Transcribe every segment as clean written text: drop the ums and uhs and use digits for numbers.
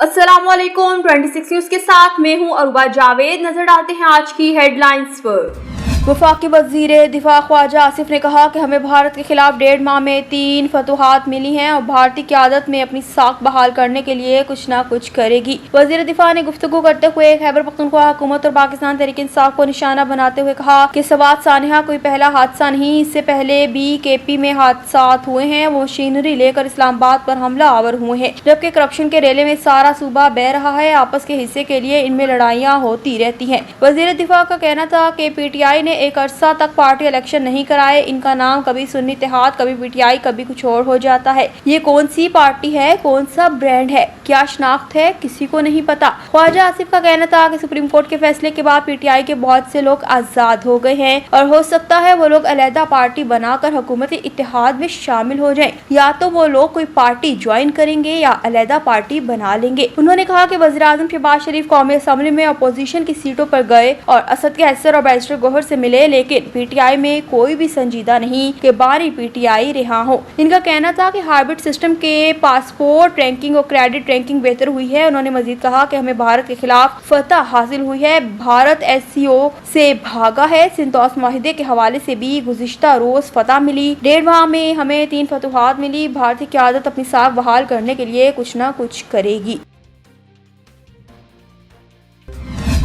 अस्सलाम वालेकुम। 26 न्यूज के साथ मैं हूं अरुबा जावेद। नजर डालते हैं आज की हेडलाइंस पर। वफाकी वजीर दिफा ख्वाजा आसिफ ने कहा कि हमें भारत के खिलाफ 1.5 माह में 3 फतूहात मिली हैं और भारतीय क़यादत में अपनी साख बहाल करने के लिए कुछ न कुछ करेगी। वजीर दिफा ने गुफ्तगू करते हुए खैबर पख्तूनख्वा हुकूमत और पाकिस्तान तहरीक इंसाफ को निशाना बनाते हुए कहा कि सवात सानिया कोई पहला हादसा नहीं, इससे पहले भी KP में हादसात हुए हैं। वो मशीनरी लेकर इस्लामाबाद पर हमला आवर हुए हैं, जबकि करप्शन के रेले में सारा सूबा बह रहा है। आपस के हिस्से के लिए इनमें लड़ाइयाँ होती रहती हैं। वजीर दिफा का कहना था कि PTI ने एक अरसा तक पार्टी इलेक्शन नहीं कराए। इनका नाम कभी सुन्नी इत्तेहाद, कभी PTI, कभी कुछ और हो जाता है। ये कौन सी पार्टी है, कौन सा ब्रांड है, क्या शनाख्त है, किसी को नहीं पता। ख्वाजा आसिफ का कहना था कि सुप्रीम कोर्ट के फैसले के बाद PTI के बहुत से लोग आजाद हो गए हैं और हो सकता है वो लोग अलहदा पार्टी बनाकर हुकूमती इत्तेहाद में शामिल हो जाएं। या तो वो लोग कोई पार्टी ज्वाइन करेंगे या अलहदा पार्टी बना लेंगे। उन्होंने कहा कि वज़ीर-ए-आज़म शहबाज शरीफ कौमी असम्बली में अपोजिशन की सीटों पर गए और असद कैसर और बैरिस्टर गौहर से मिले, लेकिन PTI में कोई भी संजीदा नहीं कि बारी PTI रिहा हो। इनका कहना था कि हाइब्रिड सिस्टम के पासपोर्ट रैंकिंग और क्रेडिट रैंकिंग बेहतर हुई है। उन्होंने मजीद कहा कि हमें भारत के खिलाफ फतह हासिल हुई है। भारत SCO से भागा है। सिंतोस माहिदे के हवाले से भी गुज़िश्ता रोज फतह मिली। 1.5 माह में हमें 3 फतूहात मिली। भारतीय क़यादत अपनी साख बहाल करने के लिए कुछ न कुछ करेगी।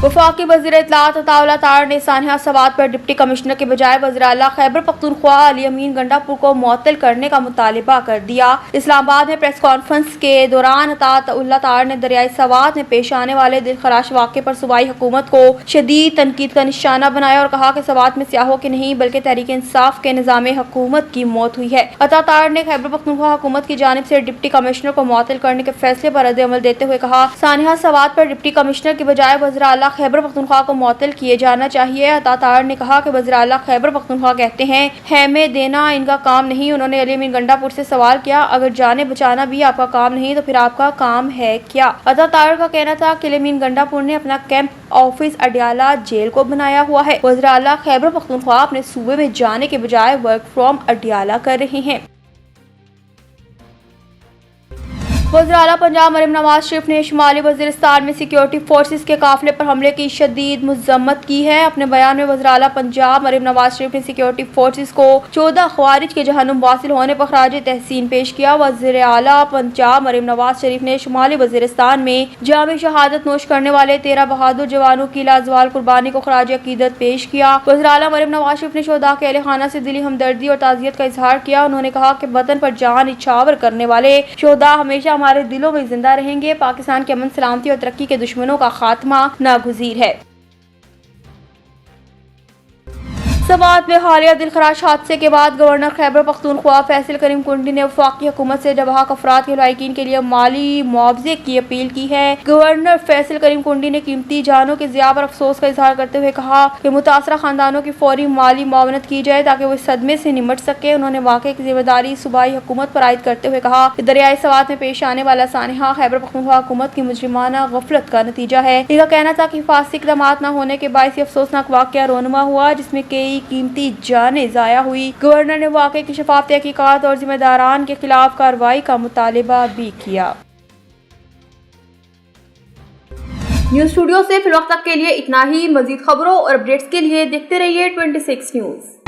वफाकी वज़ीर इत्तलात अताउल्लाह तार ने सानिया सवात पर डिप्टी कमिश्नर के बजाय वज़ीर आला खैबर पख्तूनख्वा अली अमीन गंडापुर को मुअत्तल करने का मुतालिबा कर दिया। इस्लामाबाद में प्रेस कॉन्फ्रेंस के दौरान अताउल्लाह तार ने दरियाई सवात में पेश आने वाले दिलखराश वाक़े पर सूबाई हुकूमत को शदीद तनकीद का निशाना बनाया और कहा कि सवात में सियाहों की नहीं बल्कि तहरीक इंसाफ के निज़ाम हुकूमत की मौत हुई है। अता तार ने खैबर पख्तूनख्वा हुकूमत की जानिब से डिप्टी कमिश्नर को मुअत्तल करने के फैसले पर रद्द-ए-अमल देते हुए कहा, सानिया सवात पर डिप्टी कमिश्नर के बजाय वज़ीर आला खैबर पख्तूनख्वा को मुअत्तल किए जाना चाहिए। अता तार ने कहा कि वज़ीर आला खैबर पख्तूनख्वा कहते हैं हैमे देना इनका काम नहीं। उन्होंने अली अमीन गंडापुर से सवाल किया, अगर जाने बचाना भी आपका काम नहीं तो फिर आपका काम है क्या? अता तार का कहना था कि अली अमीन गंडापुर ने अपना कैंप ऑफिस अडियाला जेल को बनाया हुआ है। वज़ीर आला खैबर पख्तूनख्वा अपने सूबे में जाने के बजाय वर्क फ्रॉम अडियाला कर रहे हैं। वज़ीर आला पंजाब मरीम नवाज शरीफ ने शुमाली वज़ीरिस्तान में सिक्योरिटी फोर्सेस के काफिले पर हमले की शदीद मज़म्मत की है। अपने बयान में वज़ीर आला पंजाब मरीम नवाज शरीफ ने सिक्योरिटी फोर्सेस को 14 ख़वारिज के जहन्नुम वासिल होने पर खराज तहसीन पेश किया। वज़ीर आला पंजाब मरीम नवाज शरीफ ने शुमाली वज़ीरिस्तान में जाम शहादत नोश करने वाले 13 बहादुर जवानों की लाजवाल कुर्बानी को खराज अकीदत पेश किया। वज़ीर आला मरीम नवाज शरीफ ने शोहदा के अहले खाना से दिली हमदर्दी और ताज़ियत का इजहार किया। उन्होंने कहा कि वतन पर जान निछावर करने वाले शोहदा हमेशा हमारे दिलों में जिंदा रहेंगे। पाकिस्तान के अमन सलामती और तरक्की के दुश्मनों का खात्मा नागुज़ीर है। सवात में हालिया दिलखराश हादसे के बाद गवर्नर खैबर पख्तूनख्वा फैसल करीम कुंडी ने वफाकी हुकूमत से जवाहक अफराद के लायकीन के लिए माली मुआवजे की अपील की है। गवर्नर फैसल करीम कुंडी ने कीमती जानों के ज़िया पर अफसोस का इजहार करते हुए कहा कि मुतासरा खानदानों की फौरी माली मुआवनत की जाए ताकि वो इस सदमे से निमट सके। उन्होंने वाक़े की जिम्मेदारी सूबाई हुकूमत पर आयद करते हुए कहा कि दरियाई सवात में पेश आने वाला सानिया खैबर पख्तूनख्वा हुकूमत की मुजरिमाना गफलत का नतीजा है। इनका कहना था कि हिफाजती इक़दामात न होने के बायस अफसोसनाक वाक़या रोनुमा हुआ जिसमें कई कीमती जानें ज़ाया हुई। गवर्नर ने वाक़े की शफाफ तहकीकात और जिम्मेदारान के खिलाफ कार्रवाई का मुतालिबा भी किया। न्यूज़ स्टूडियो से फिलहाल तक के लिए इतना ही। मजीद खबरों और अपडेट्स के लिए देखते रहिए 26 न्यूज़।